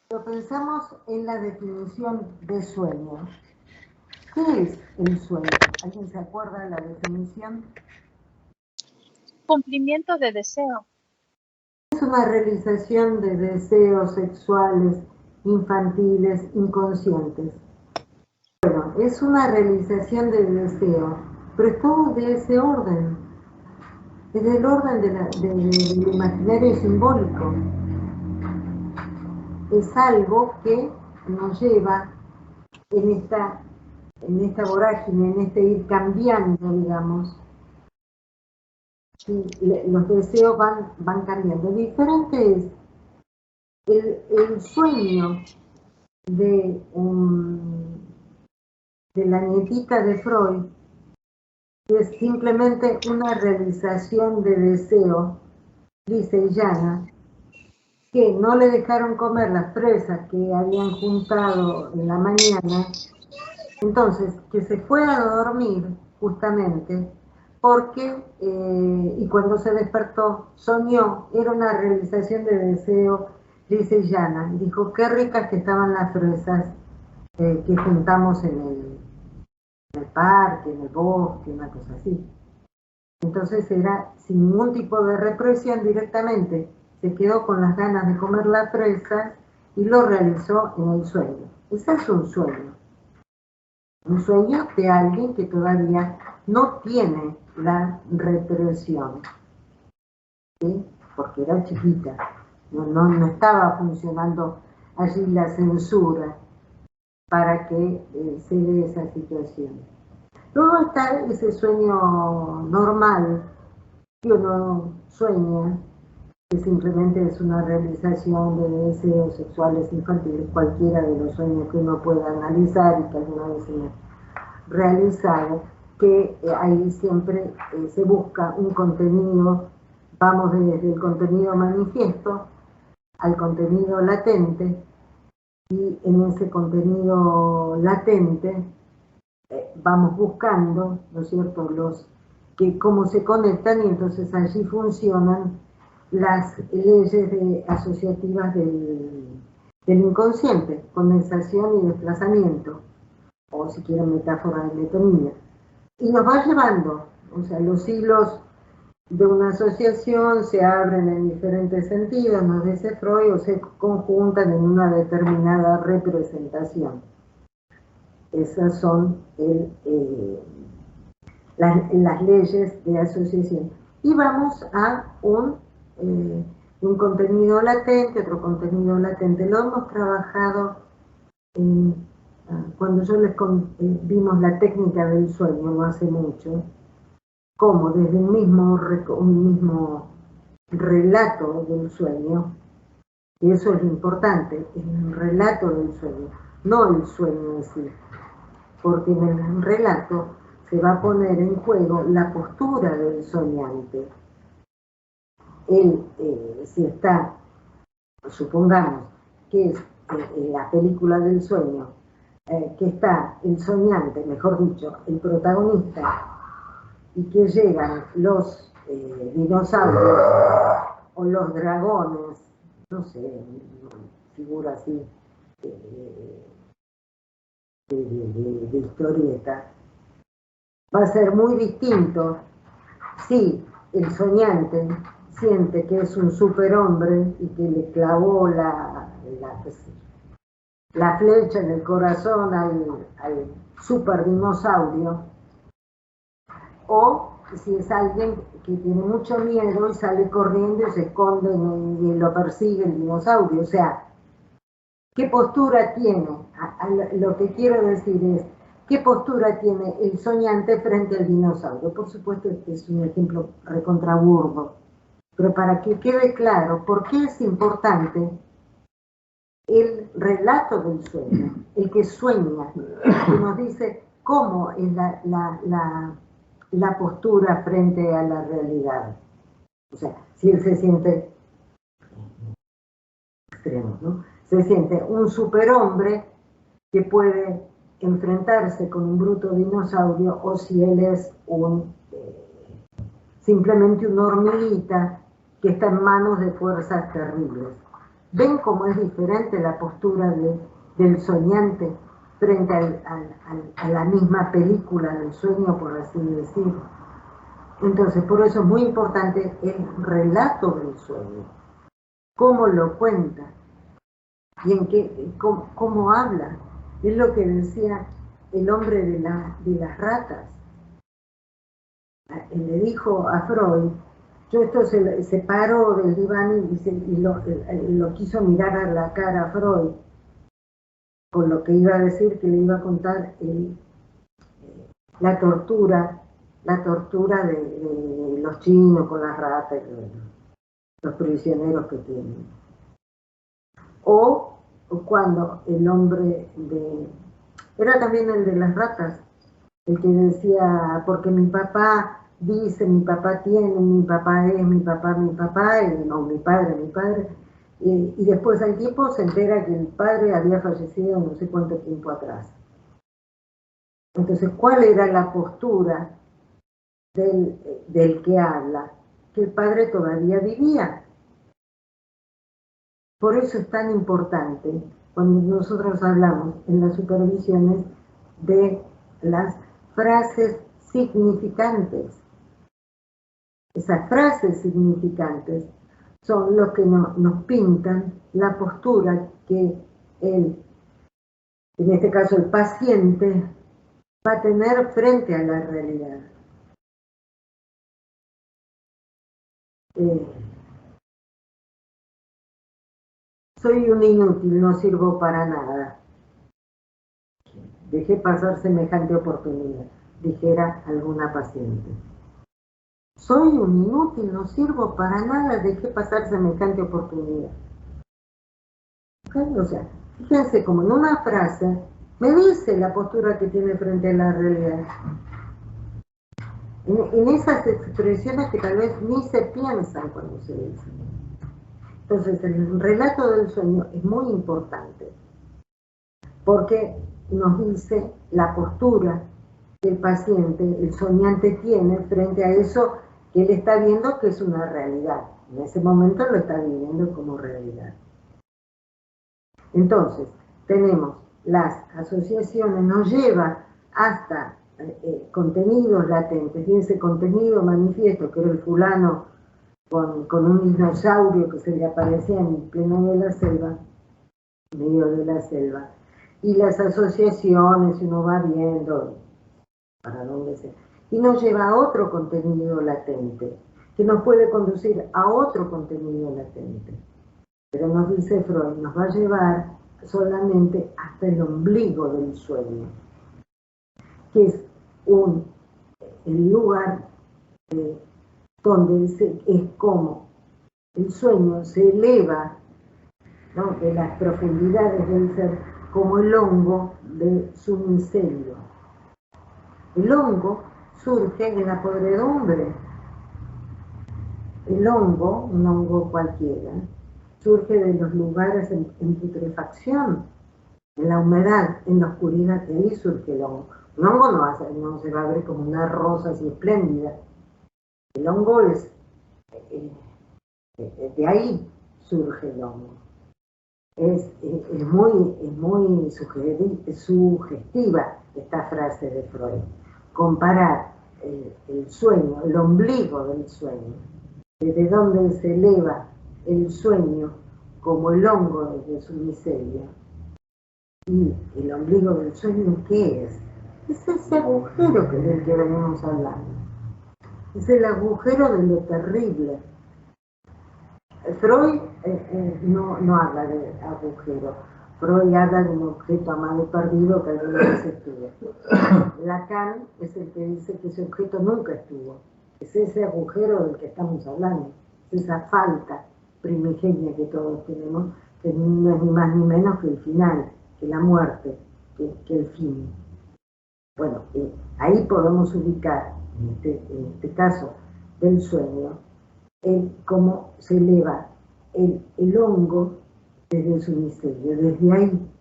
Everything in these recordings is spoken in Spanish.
Pero pensamos en la definición de sueño. ¿Qué es el sueño? ¿Alguien se acuerda de la definición? Cumplimiento de deseo. Es una realización de deseos sexuales, infantiles, inconscientes. Bueno, es una realización de deseo, pero es todo de ese orden. Es del orden del imaginario simbólico. Es algo que nos lleva en esta vorágine, en este ir cambiando, digamos. Y los deseos van cambiando. Diferente es el sueño de la nietita de Freud, que es simplemente una realización de deseo, lisa y llana, que no le dejaron comer las fresas que habían juntado en la mañana, entonces que se fue a dormir justamente porque, y cuando se despertó, soñó, era una realización de deseo lisa y llana, dijo qué ricas que estaban las fresas que juntamos en el parque, en el bosque, una cosa así. Entonces era sin ningún tipo de represión, directamente se quedó con las ganas de comer las fresas y lo realizó en el sueño. Ese es un sueño. Un sueño de alguien que todavía no tiene la represión, ¿sí? Porque era chiquita, no estaba funcionando allí la censura para que se dé esa situación. Luego está ese sueño normal que uno sueña, que simplemente es una realización de deseos sexuales infantiles, cualquiera de los sueños que uno pueda analizar y que alguna vez se me realizado, que ahí siempre se busca un contenido, vamos desde el contenido manifiesto al contenido latente, y en ese contenido latente vamos buscando, ¿no es cierto?, cómo se conectan, y entonces allí funcionan las leyes asociativas del inconsciente, condensación y desplazamiento, o si quieren metáfora de metonimia, y nos va llevando, o sea, los hilos de una asociación se abren en diferentes sentidos, nos dice Freud, o se conjuntan en una determinada representación. Esas son las leyes de asociación. Y vamos a un contenido latente, otro contenido latente. Lo hemos trabajado cuando yo les vimos la técnica del sueño no hace mucho, como desde un mismo relato del sueño, y eso es lo importante, el relato del sueño, no el sueño en sí, porque en el relato se va a poner en juego la postura del soñante. Él, si está, supongamos que es la película del sueño, que está el soñante, mejor dicho, el protagonista, y que llegan los dinosaurios o los dragones, no sé, figura así de historieta, va a ser muy distinto si el soñante siente que es un superhombre y que le clavó la flecha en el corazón al superdinosaurio, o si es alguien que tiene mucho miedo y sale corriendo y se esconde y lo persigue el dinosaurio. O sea, ¿qué postura tiene? Lo que quiero decir es, ¿qué postura tiene el soñante frente al dinosaurio? Por supuesto, este es un ejemplo recontraburdo, pero para que quede claro por qué es importante el relato del sueño, el que sueña, que nos dice cómo es la postura frente a la realidad. O sea, si él se siente extremo, ¿no? Se siente un superhombre que puede enfrentarse con un bruto dinosaurio, o si él es simplemente una hormiguita que está en manos de fuerzas terribles. ¿Ven cómo es diferente la postura del soñante frente a la misma película del sueño, por así decir? Entonces, por eso es muy importante el relato del sueño, cómo lo cuenta y cómo habla. Es lo que decía el hombre de las ratas. Le dijo a Freud, yo esto se paró del diván y lo quiso mirar a la cara a Freud, con lo que iba a decir, que le iba a contar la tortura de los chinos con las ratas y los prisioneros que tienen. O cuando el hombre era también el de las ratas, el que decía, porque mi papá dice, mi papá tiene, mi papá es, mi papá, no, mi padre, y después al tiempo se entera que el padre había fallecido no sé cuánto tiempo atrás. Entonces, ¿cuál era la postura del que habla? Que el padre todavía vivía. Por eso es tan importante cuando nosotros hablamos en las supervisiones de las frases significantes. Esas frases significantes son los que nos pintan la postura que en este caso el paciente, va a tener frente a la realidad. Soy un inútil, no sirvo para nada. Dejé pasar semejante oportunidad, dijera alguna paciente. Soy un inútil, no sirvo para nada, dejé pasar semejante oportunidad. O sea, fíjense como en una frase me dice la postura que tiene frente a la realidad. En esas expresiones que tal vez ni se piensan cuando se dicen. Entonces, el relato del sueño es muy importante, porque nos dice la postura que el paciente, el soñante, tiene frente a eso que él está viendo que es una realidad. En ese momento lo está viviendo como realidad. Entonces, tenemos las asociaciones, nos lleva hasta contenidos latentes, y ese contenido manifiesto, que era el fulano con un dinosaurio que se le aparecía en pleno de la selva, en medio de la selva, y las asociaciones, uno va viendo para dónde se... Y nos lleva a otro contenido latente, que nos puede conducir a otro contenido latente. Pero nos dice Freud, nos va a llevar solamente hasta el ombligo del sueño, que es el lugar donde es como el sueño se eleva, ¿no?, de las profundidades del ser, como el hongo de su micelio. El hongo surge en la podredumbre. El hongo, un hongo cualquiera, surge de los lugares en putrefacción, en la humedad, en la oscuridad, que ahí surge el hongo. Un hongo no se va a ver como una rosa así espléndida. El hongo es, de ahí surge el hongo. Es muy sugestiva esta frase de Freud. Comparar el sueño, el ombligo del sueño, desde donde se eleva el sueño como el hongo desde su micelio. Y el ombligo del sueño, ¿qué es? Es ese agujero del que venimos hablando. Es el agujero de lo terrible. Freud no habla de agujero. Freud habla de un objeto amado y perdido que alguna vez estuvo. Lacan es el que dice que ese objeto nunca estuvo. Es ese agujero del que estamos hablando. Es esa falta primigenia que todos tenemos, que no es ni más ni menos que el final, que la muerte, que el fin. Bueno, ahí podemos ubicar, en este caso del sueño, cómo se eleva el hongo desde su micelio, desde ahí.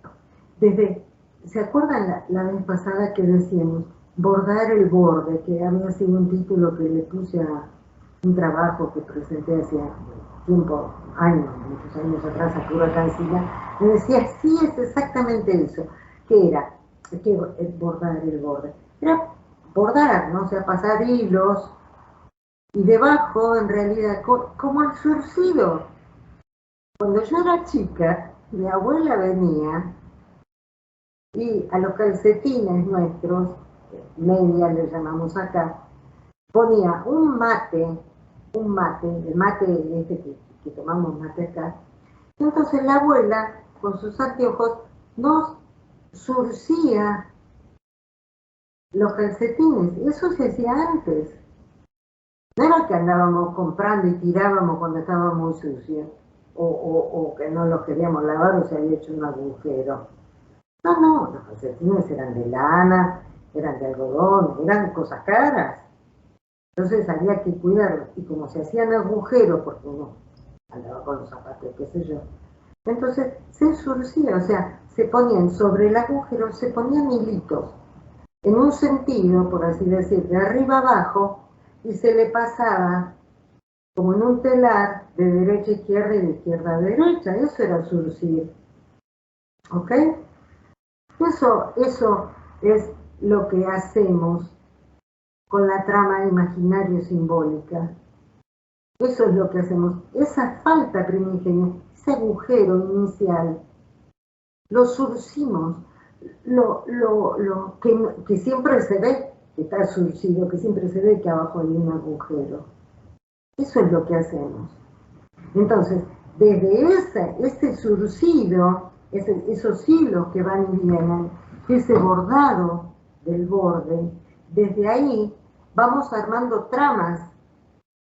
¿Se acuerdan la vez pasada que decíamos bordar el borde, que había sido un título que le puse un trabajo que presenté hace tiempo, años, muchos años atrás, a Pura Cancilla, me decía, sí, es exactamente eso, que era, que bordar el borde, era bordar, ¿no? O sea, pasar hilos, y debajo, en realidad, como el surcido. Cuando yo era chica, mi abuela venía y a los calcetines nuestros, media le llamamos acá, ponía un mate, el mate este que tomamos mate acá, y entonces la abuela, con sus anteojos, nos surcía los calcetines. Eso se hacía antes. No era que andábamos comprando y tirábamos cuando estábamos muy sucios, o que no los queríamos lavar o se había hecho un agujero. No, no, los calcetines eran de lana, eran de algodón, eran cosas caras. Entonces había que cuidarlos. Y como se hacían agujeros, porque uno andaba con los zapatos, qué sé yo, entonces se surcía, o sea, se ponían sobre el agujero, se ponían hilitos, en un sentido, por así decir, de arriba abajo, y se le pasaba como en un telar de derecha a izquierda y de izquierda a derecha. Eso era surcir. ¿Ok? Eso es lo que hacemos con la trama imaginaria simbólica. Eso es lo que hacemos. Esa falta primigenia, ese agujero inicial, lo surcimos, que siempre se ve que está surcido, que siempre se ve que abajo hay un agujero. Eso es lo que hacemos. Entonces, desde ese surcido, esos hilos que van y vienen, ese bordado del borde, desde ahí vamos armando tramas,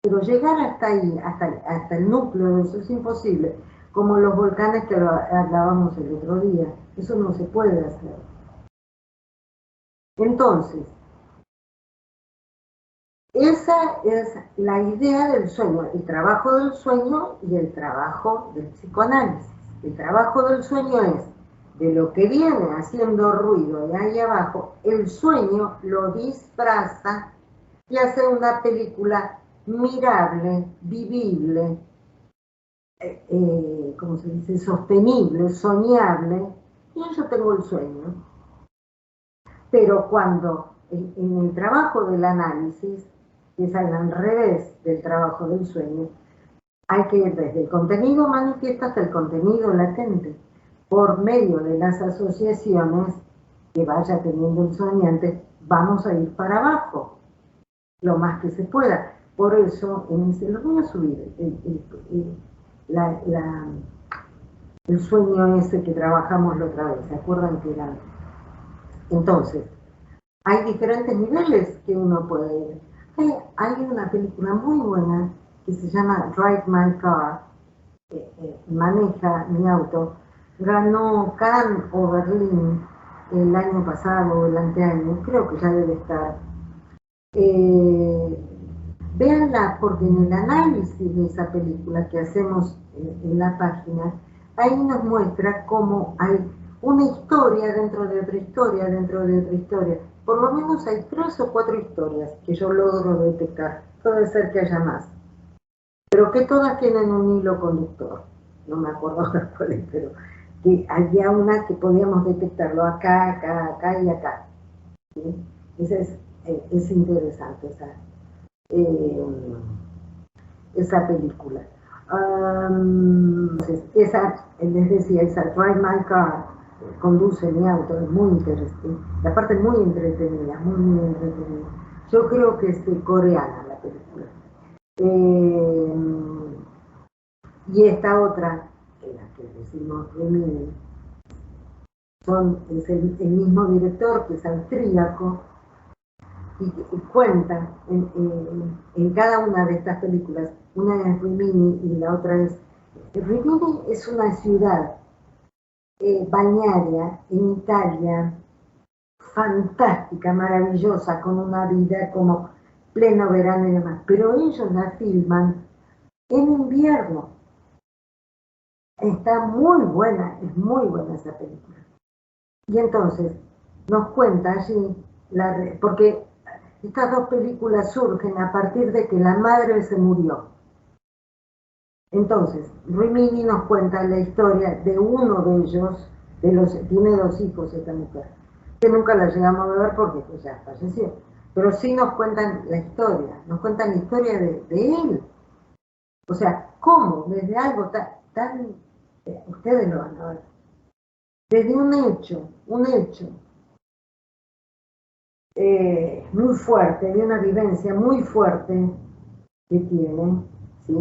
pero llegar hasta ahí, hasta el núcleo de eso es imposible, como los volcanes que hablábamos el otro día, eso no se puede hacer. Entonces, esa es la idea del sueño, el trabajo del sueño y el trabajo del psicoanálisis. El trabajo del sueño es de lo que viene haciendo ruido de ahí abajo, el sueño lo disfraza y hace una película mirable, vivible, ¿cómo se dice? Sostenible, soñable, y yo tengo el sueño. Pero cuando en el trabajo del análisis, que es al revés del trabajo del sueño, hay que ir desde el contenido manifiesto hasta el contenido latente, por medio de las asociaciones que vaya teniendo el soñante, vamos a ir para abajo, lo más que se pueda. Por eso, lo voy a subir, el sueño ese que trabajamos la otra vez, ¿se acuerdan que era? Entonces, hay diferentes niveles que uno puede ir. Hay una película muy buena que se llama Drive My Car, Maneja mi auto. Ganó Cannes o Berlín el año pasado o el anteaño, creo que ya debe estar. Véanla porque en el análisis de esa película que hacemos en la página, ahí nos muestra cómo hay una historia dentro de otra historia, dentro de otra historia. Por lo menos hay 3 o 4 historias que yo logro detectar. Puede ser que haya más. Pero que todas tienen un hilo conductor. No me acuerdo ahora cuál es, pero que había una que podíamos detectarlo acá, acá, acá y acá. ¿Sí? Esa es interesante esa película. Les decía, esa Drive My Car, conduce mi auto, es muy interesante. La parte es muy entretenida, muy, muy entretenida. Yo creo que es coreana la película. Y esta otra, que la que decimos Rimini, es el mismo director que es austríaco, y cuenta en cada una de estas películas, una es Rimini y la otra es... Rimini es una ciudad balnearia en Italia, fantástica, maravillosa, con una vida como pleno verano y demás, pero ellos la filman en invierno. Está muy buena, es muy buena esa película. Y entonces nos cuenta allí, porque Estas dos películas surgen a partir de que la madre se murió. Entonces, Rimini nos cuenta la historia de uno de ellos, tiene dos hijos esta mujer, que nunca la llegamos a ver porque pues, ya falleció. Pero sí nos cuentan la historia, nos cuentan la historia de él. O sea, ¿cómo? Desde algo tan ustedes lo van a ver, desde un hecho muy fuerte, de una vivencia muy fuerte que tiene, ¿sí?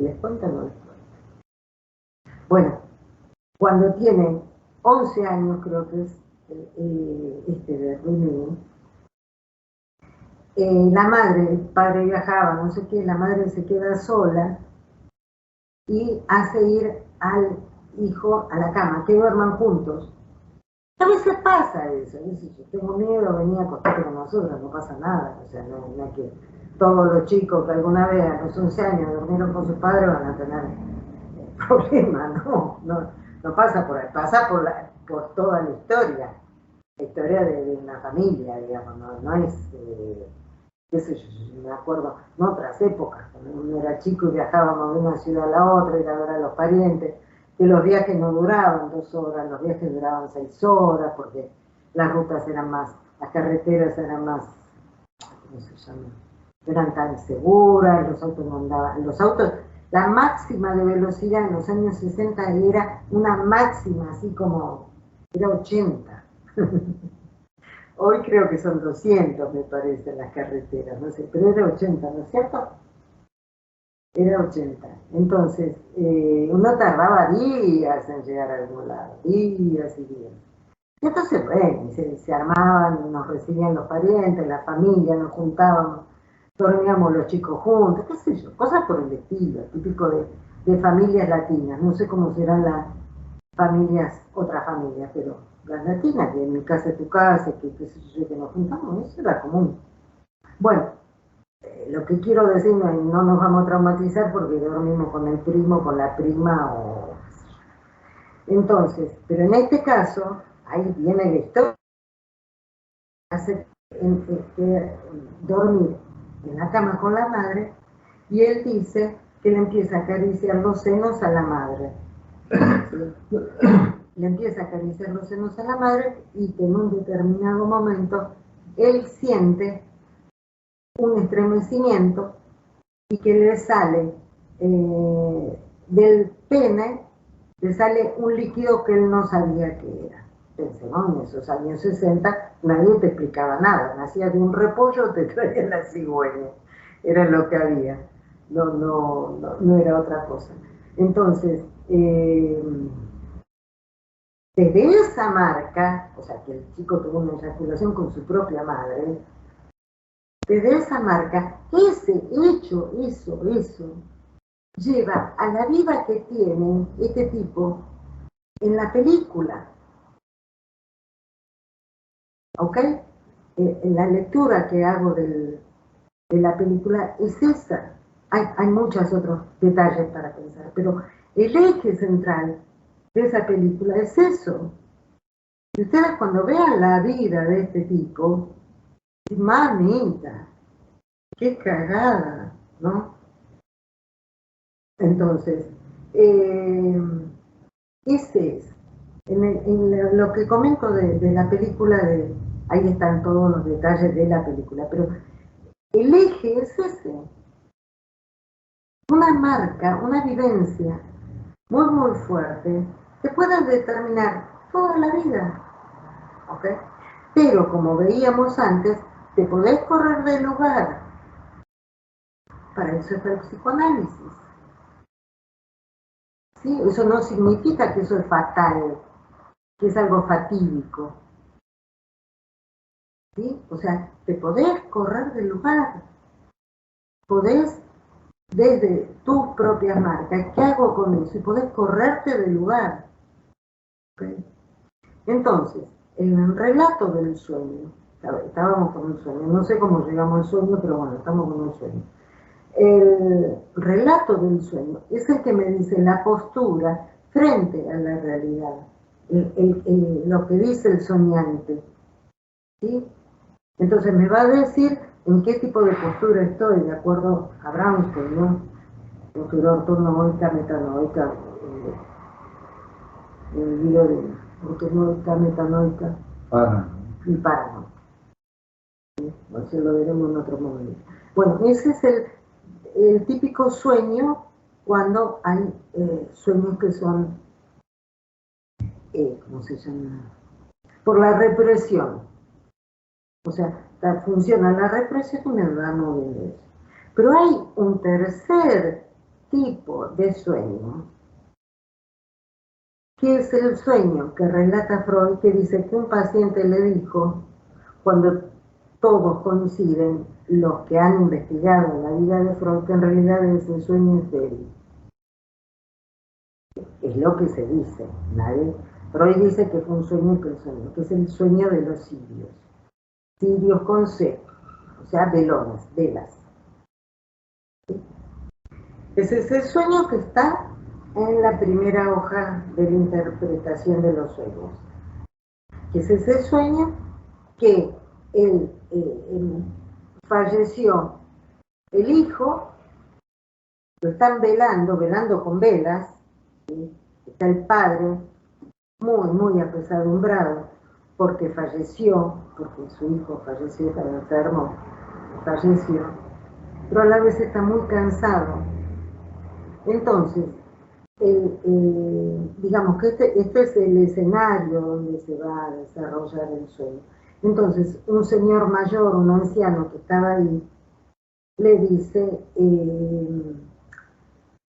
¿Les cuento o no les cuento? Bueno, cuando tiene 11 años, creo que es este de Rimini, la madre, el padre viajaba, no sé qué, la madre se queda sola y hace ir al hijo a la cama, que duerman juntos. A veces pasa eso, yo tengo miedo, venía a acostarte con nosotros, no pasa nada, o sea, no es que todos los chicos que alguna vez a los 11 años durmieron con sus padres van a tener problemas, no pasa por ahí, pasa por toda la historia de una familia, digamos, no es, qué sé yo, me acuerdo, en otras épocas, cuando uno era chico y viajábamos de una ciudad a la otra, ir a ver a los parientes, que los viajes no duraban 2 horas, los viajes duraban 6 horas, porque las rutas eran más, las carreteras eran más, ¿cómo se llama? No eran tan seguras, los autos no andaban, los autos, la máxima de velocidad en los años 60 era una máxima, así como, era 80. Hoy creo que son 200, me parece, las carreteras, no sé, pero era 80, ¿no es cierto? Era 80. Entonces, uno tardaba días en llegar a algún lado, días y días. Y entonces, bueno, se armaban, nos recibían los parientes, la familia, nos juntábamos, dormíamos los chicos juntos, qué sé yo, cosas por el estilo, típico de familias latinas. No sé cómo serán las familias, otras familias, pero las latinas, que en mi casa es tu casa, que qué sé yo, que nos juntamos, eso era común. Bueno, lo que quiero decir, no nos vamos a traumatizar porque dormimos con el primo, con la prima o... Entonces, pero en este caso, ahí viene la historia, hace dormir en la cama con la madre y él dice que le empieza a acariciar los senos a la madre. ¿Sí? Le empieza a acariciar los senos a la madre y que en un determinado momento él siente un estremecimiento y que le sale del pene, le sale un líquido que él no sabía que era. Pensé, ¿no? En esos años 60 nadie te explicaba nada, nacías de un repollo, te traían la cigüeña, era lo que había, no era otra cosa. Entonces, desde esa marca, o sea, que el chico tuvo una eyaculación con su propia madre, desde esa marca, ese hecho, eso, lleva a la vida que tiene este tipo en la película. ¿Ok? En la lectura que hago de la película es esa. Hay muchos otros detalles para pensar, pero el eje central de esa película es eso. Y ustedes cuando vean la vida de este tipo, mamita, qué cagada, ¿no? Entonces, ese es. En lo que comento de la película, ahí están todos los detalles de la película, pero el eje es ese. Una marca, una vivencia muy fuerte que puede determinar toda la vida. ¿Ok? Pero como veíamos antes, te podés correr del lugar. Para eso está el psicoanálisis. ¿Sí? Eso no significa que eso es fatal, que es algo fatídico. ¿Sí? O sea, te podés correr del lugar. Podés, desde tus propias marcas, ¿qué hago con eso? Y podés correrte del lugar. ¿Okay? Entonces, el relato del sueño, estábamos con un sueño, no sé cómo llegamos al sueño, pero bueno, estamos con un sueño. El relato del sueño es el que me dice la postura frente a la realidad, lo que dice el soñante, ¿sí? Entonces me va a decir en qué tipo de postura estoy, de acuerdo a Brownstein, ¿no? Postura ortonoica, metanoica, el libro de ortonoica, metanoica y paranoica. Eso lo veremos en otro momento. Bueno, ese es el típico sueño cuando hay sueños que son, ¿cómo se llama? Por la represión. O sea, funciona la represión y me da movilidad. Pero hay un tercer tipo de sueño, que es el sueño que relata Freud, que dice que un paciente le dijo, cuando todos coinciden, los que han investigado la vida de Freud, que en realidad ese sueño es débil. Es lo que se dice. Freud dice que fue un sueño que es el sueño de los sirios. Sirios con C, o sea, velones, velas. Ese es el sueño que está en la primera hoja de la interpretación de los sueños. Es ese sueño que falleció el hijo, lo están velando con velas, ¿sí? Está el padre muy apesadumbrado porque falleció, porque su hijo falleció, estaba enfermo, falleció, pero a la vez está muy cansado. Entonces, digamos que este es el escenario donde se va a desarrollar el sueño. Entonces, un señor mayor, un anciano que estaba ahí, le dice,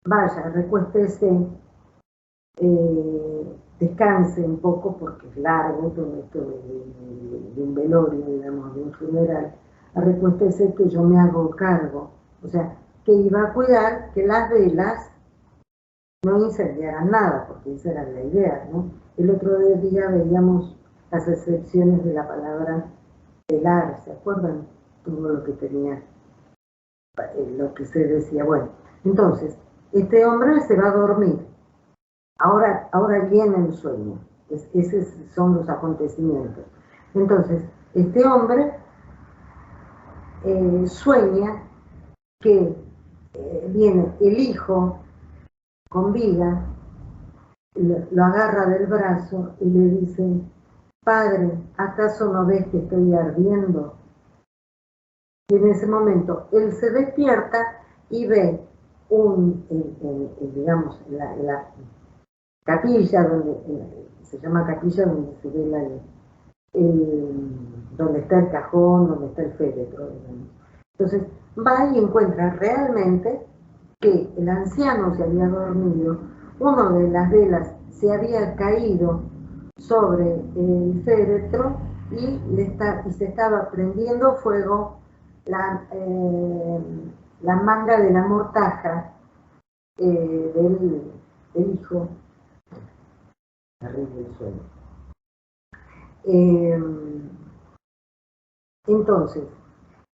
vaya, recuéstese, descanse un poco porque es largo todo esto de un velorio, digamos, de un funeral, recuéstese que yo me hago cargo. O sea, que iba a cuidar que las velas no incendiaran nada, porque esa era la idea, ¿no? El otro día veíamos las excepciones de la palabra velar, ¿se acuerdan? Todo lo que tenía, lo que se decía. Bueno, entonces, este hombre se va a dormir. Ahora viene el sueño. Esos son los acontecimientos. Entonces, este hombre sueña que viene el hijo con vida, lo agarra del brazo y le dice, padre, ¿acaso no ves que estoy ardiendo? Y en ese momento él se despierta y ve digamos, la capilla, se llama capilla donde se ve donde está el cajón, donde está el féretro, digamos. Entonces va y encuentra realmente que el anciano se había dormido, una de las velas se había caído sobre el féretro y se estaba prendiendo fuego la manga de la mortaja del hijo. Terrible el sueño. Entonces,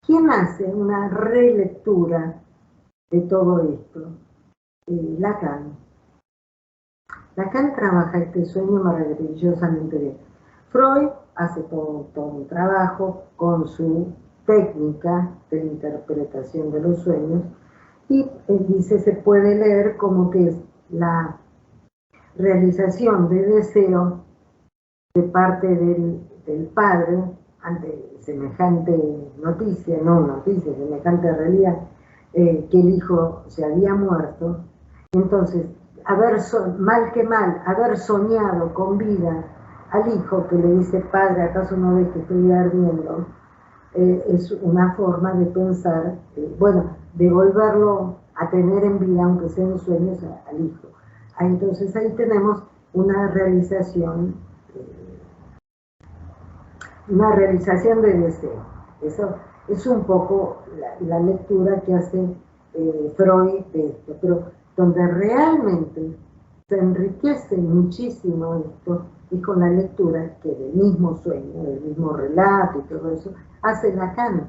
¿quién hace una relectura de todo esto? Lacan. Lacan trabaja este sueño maravillosamente bien. Freud hace todo un trabajo con su técnica de interpretación de los sueños y dice se puede leer como que es la realización de deseo de parte del padre ante semejante noticia, semejante realidad, que el hijo se había muerto. Entonces, mal que mal, haber soñado con vida al hijo que le dice, padre, ¿acaso no ves que estoy ardiendo? Es una forma de pensar, de volverlo a tener en vida, aunque sea en sueños, al hijo. Entonces ahí tenemos una realización de deseo. Eso es un poco la lectura que hace Freud de esto, pero donde realmente se enriquece muchísimo esto es con la lectura que del mismo sueño, del mismo relato y todo eso, hace Lacan.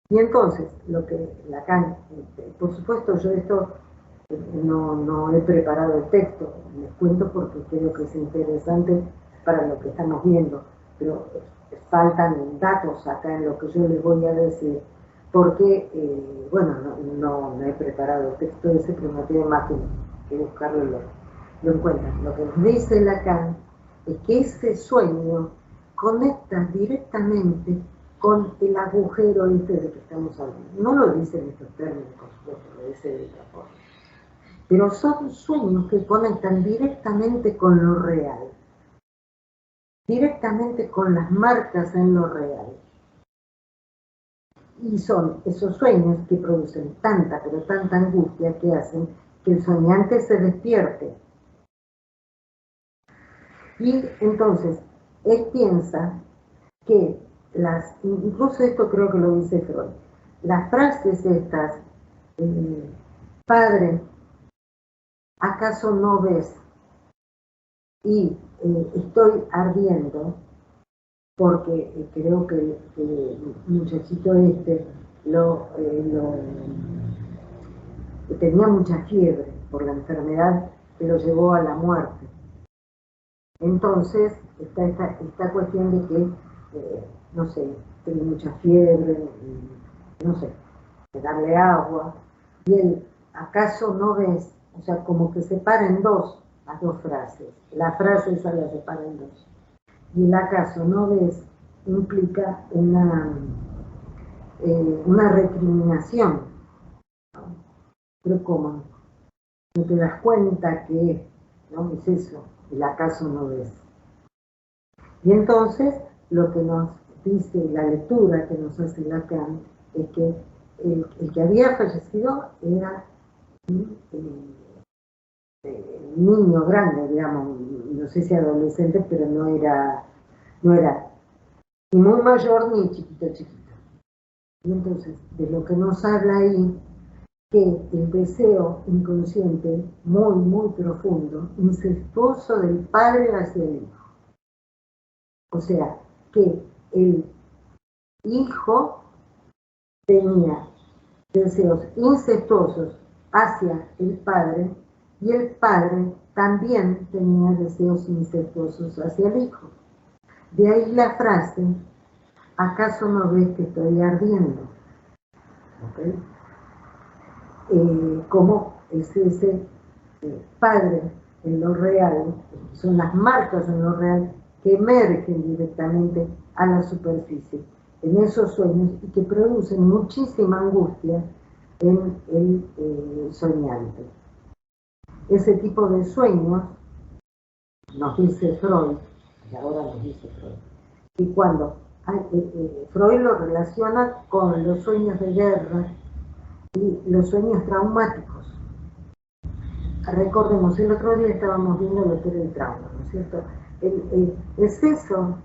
Y entonces, lo que Lacan, por supuesto yo esto no he preparado el texto, les cuento porque creo que es interesante para lo que estamos viendo, pero faltan datos acá en lo que yo les voy a decir, porque, bueno, no he preparado el texto ese, pero no tiene más que buscarlo y lo encuentran. Lo que nos dice Lacan es que ese sueño conecta directamente con el agujero este de que estamos hablando. No lo dice en estos términos, por supuesto, lo dice de otra forma. Pero son sueños que conectan directamente con lo real, directamente con las marcas en lo real. Y son esos sueños que producen tanta, pero tanta angustia que hacen que el soñante se despierte. Y entonces, él piensa que incluso esto creo que lo dice Freud, las frases estas, padre, ¿acaso no ves? Y estoy ardiendo, porque creo que el muchachito este tenía mucha fiebre por la enfermedad que lo llevó a la muerte. Entonces está esta cuestión de que, no sé, tenía mucha fiebre, no sé, de darle agua, y él, ¿acaso no ves? O sea, como que separa en dos las dos frases. La frase esa la separa en dos. Y el acaso no ves implica una recriminación. Pero ¿cómo? No te das cuenta que no es eso, el acaso no ves. Y entonces lo que nos dice la lectura que nos hace Lacan es que el que había fallecido era un niño grande, digamos, no sé si adolescente, pero no era ni muy mayor ni chiquito. Y entonces, de lo que nos habla ahí, que el deseo inconsciente, muy profundo, incestuoso del padre hacia el hijo. O sea, que el hijo tenía deseos incestuosos hacia el padre y el padre también tenía deseos incestuosos hacia el hijo. De ahí la frase, ¿acaso no ves que estoy ardiendo? ¿Okay? Como es ese padre en lo real, son las marcas en lo real que emergen directamente a la superficie en esos sueños y que producen muchísima angustia en el soñante. Ese tipo de sueños, nos dice Freud, y ahora nos dice Freud, y cuando Freud lo relaciona con los sueños de guerra y los sueños traumáticos. Recordemos, el otro día estábamos viendo lo que era el trauma, ¿no es cierto? Es eso,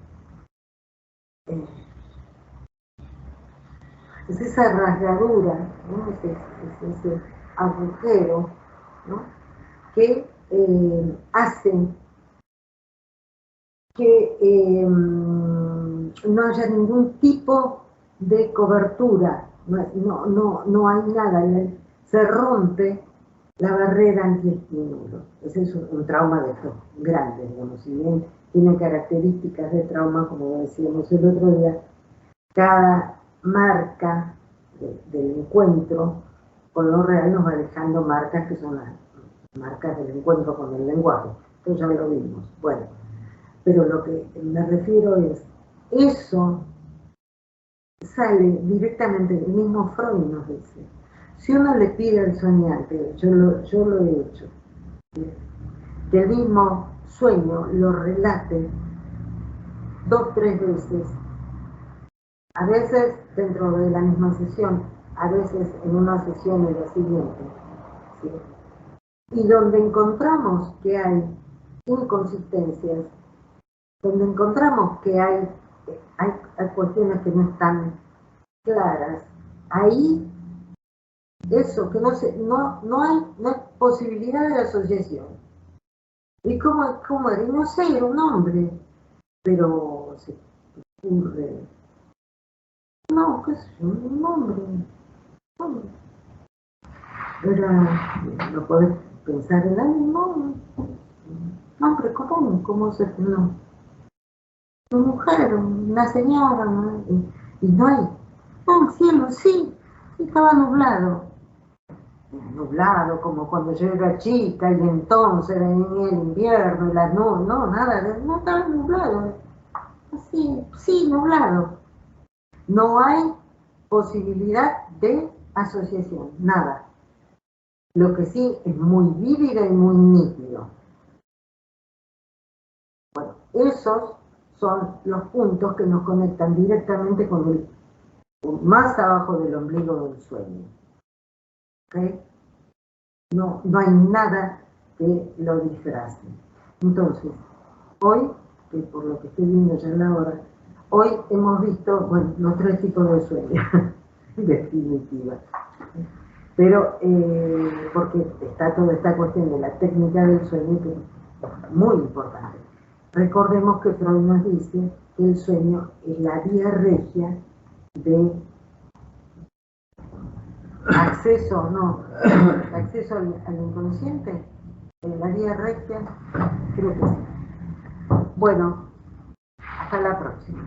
es esa rasgadura, ¿no? Es ese agujero, ¿no? Que hace que no haya ningún tipo de cobertura, no hay nada, se rompe la barrera antiestímulo. Ese es un trauma de estos grandes, digamos, si bien tiene características de trauma, como decíamos el otro día, cada marca del encuentro con lo real nos va dejando marcas que son las marcas del encuentro con el lenguaje. Esto ya lo vimos. Bueno, pero lo que me refiero es, eso sale directamente, el mismo Freud nos dice. Si uno le pide al soñante, yo lo he hecho, que el mismo sueño lo relate 2, 3 veces, a veces dentro de la misma sesión, a veces en una sesión y la siguiente, ¿sí? Y donde encontramos que hay inconsistencias, donde encontramos que hay cuestiones que no están claras, ahí eso, que no hay posibilidad de asociación. ¿Y cómo era? No sé, era un hombre, pero se ocurre. No, ¿qué es un hombre? Era, no podés pensar en alguien, no, hombre común, ¿cómo se no? Tu mujer, la señora, ¿no? Y no hay, el cielo, sí, estaba nublado. Nublado, como cuando yo era chica, y entonces venía el invierno y las nubes, no, nada, no estaba nublado. Así, sí, nublado. No hay posibilidad de asociación, nada. Lo que sí es muy vívido y muy nítido. Bueno, esos son los puntos que nos conectan directamente con el más abajo del ombligo del sueño. ¿Okay? No hay nada que lo disfrace. Entonces, hoy, que por lo que estoy viendo ya en la hora, hoy hemos visto, bueno, los 3 tipos de sueño, en definitiva. Pero, porque está toda esta cuestión de la técnica del sueño que es muy importante. Recordemos que Freud nos dice que el sueño es la vía regia de acceso, no, acceso al inconsciente, la vía regia, creo que sí. Bueno, hasta la próxima.